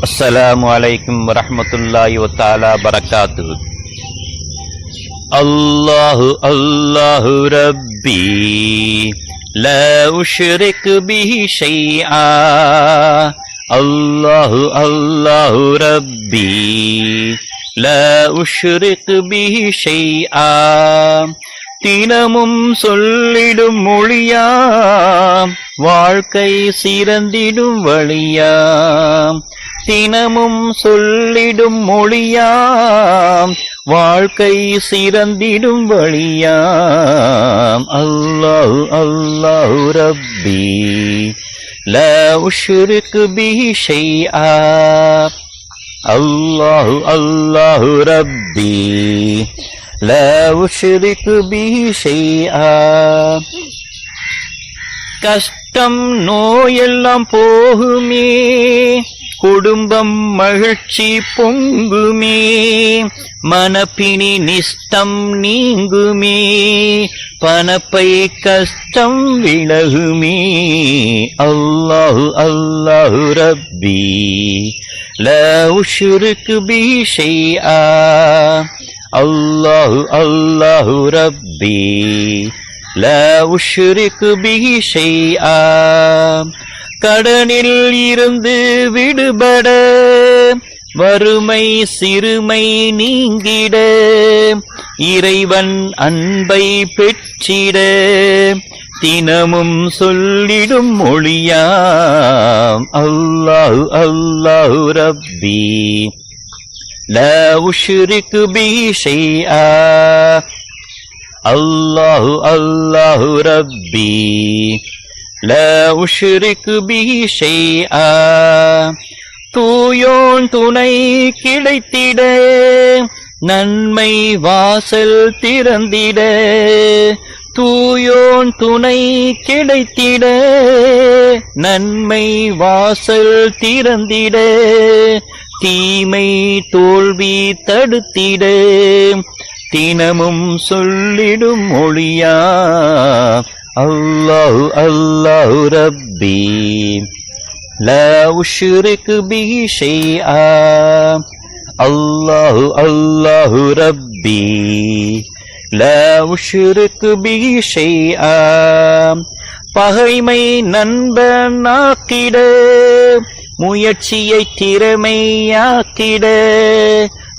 السلام عليكم ورحمة الله وتعالى وبركاته. الله الله ربي لا أشرك به شيئا. الله الله ربي لا أشرك به شيئا. தினமும் சொல்லிடும் மொழியாம் வாழ்க்கை சிறந்திடும் வழியாம். தினமும் சொல்லிடும் மொழியாம் வாழ்க்கை சிறந்திடும் வழியாம். அல்லாஹு அல்லாஹு ரப்பி லா உஷ்ரிகு பிஹி ஷைஆ. அல்லாஹு அல்லாஹு ரப்பி லா உஷ்ரிகு பிஹி ஷைஆ. கஷ்டம் நோயெல்லாம் போகுமே, குடும்பம் மகிழ்ச்சி பொங்குமே, மனப்பினி நிஷ்டம் நீங்குமே, பணப்பை கஷ்டம் விலகுமே. அல்லாஹு அல்லாஹு ரப்பி லா உஷ்ரிகு பிஹி ஷைஆ. அல்லாஹு அல்லாஹு ரப்பி லா உஷ்ரிகு பிஹி ஷைஆ. கடனில் இருந்து விடுபட, வறுமை சிறுமை நீங்கிட, இறைவன் அன்பை பெற்றிட, தினமும் சொல்லிடும் மொழியாம். அல்லாஹு அல்லாஹு ரப்பி லா உஷ்ரிகு பிஹி ஷைஆ. அல்லாஹு அல்லாஹு ரப்பி லா உஷ்ரிகு பிஹி ஷைஆ. தூயோன் துணை கிடைத்திட, நன்மை வாசல் திறந்திட, தூயோன் துணை கிடைத்திட, நன்மை வாசல் திறந்திட, தீமை தோல்வி தடுத்திட, தினமும் சொல்லிடும் மொழியா. அல்லாஹு அல்லாஹு ரப்பி லா உஷ்ரிகு பிஹி ஷைஆ. அல்லாஹு அல்லாஹு ரப்பி லா உஷ்ரிகு பிஹி ஷைஆ. பகைமை நண்பனாக்கிட, முயற்சியை திறமையாக்கிட,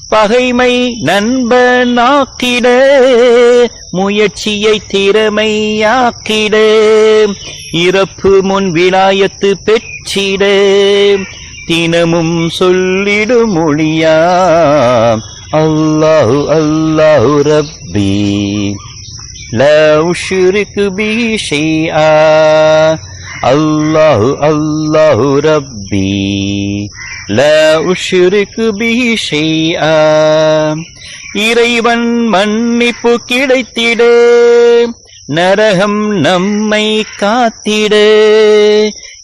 பகைமை நண்பனாக்கிட, முயற்சியை திறமையாக்கிட, இறப்பு முன் விலாயத்து பெற்றிட, தினமும் சொல்லிடும் மொழியா. அல்லாஹு அல்லாஹு ரப்பி லா உஷ்ரிகு பிஹி ஷைஆ. அல்லாஹு அல்லாஹு ரப்பி லா உஷ்ரிகு பிஹி ஷைஆ. இறைவன் மன்னிப்பு கிடைத்திட, நரகம் நம்மை காத்திட,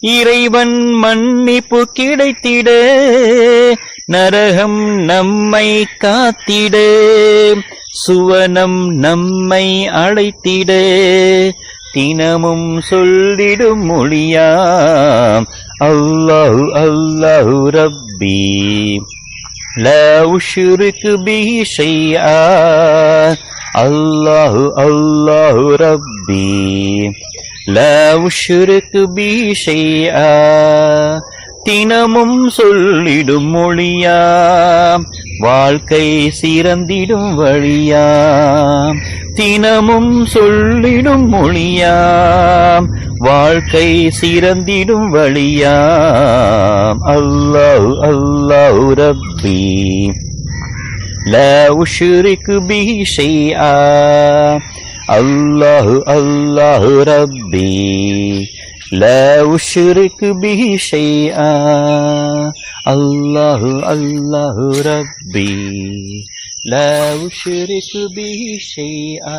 இறைவன் மன்னிப்பு கிடைத்திட, நரகம் நம்மை காத்திட, சுவனம் நம்மை அழைத்திட, தினமும் சொல்லிடும் மொழியாம். அல்லாஹு அல்லாஹு ரப்பி லா உஷ்ரிகு பிஹி ஷைஆ. அல்லாஹு அல்லாஹு ரப்பி லா உஷ்ரிகு பிஹி ஷைஆ. தினமும் சொல்லிடும் மொழியாம் வாழ்க்கை சிறந்திடும் வழியாம். தினமும் சொல்லிடும் மொழியாம் வாழ்க்கை சிறந்திடும் வழியாம். அல்லாஹு அல்லாஹு ரப்பி லா உஷ்ரிகு பிஹி ஷைஆ. அல்லாஹு அல்லாஹு ரப்பி லா உஷ்ரிகு பிஹி ஷைஆ. அல்லாஹு அல்லாஹு ரப்பி லா உஷ்ரிகு பிஹி ஷைஆ.